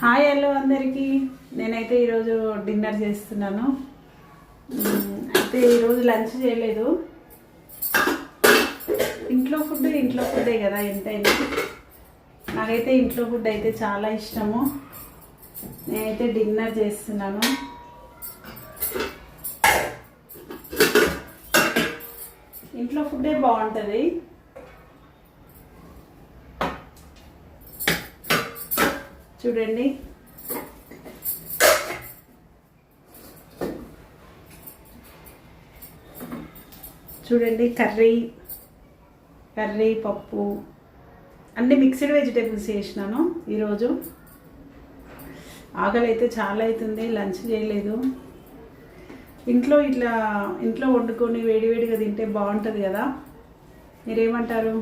Hi hello అందరికీ. నేనైతే ఈరోజు డిన్నర్ చేస్తున్నాను. అయితే ఈరోజు లంచ్ చేయలేదు. ఇంట్లో ఫుడ్డే కదా ఎంతైనా. నాకైతే ఇంట్లో ఫుడ్ అయితే చాలా ఇష్టము. నేనైతే డిన్నర్ చేస్తున్నాను. ఇంట్లో ఫుడ్డే బాగుంటుంది. చూడండి, కర్రీ పప్పు అన్ని మిక్స్డ్ వెజిటేబుల్స్ చేసినాను ఈరోజు. ఆకలి అయితే చాలా అవుతుంది, లంచ్ చేయలేదు. ఇంట్లో వండుకొని వేడివేడిగా తింటే బాగుంటుంది కదా. మీరేమంటారు?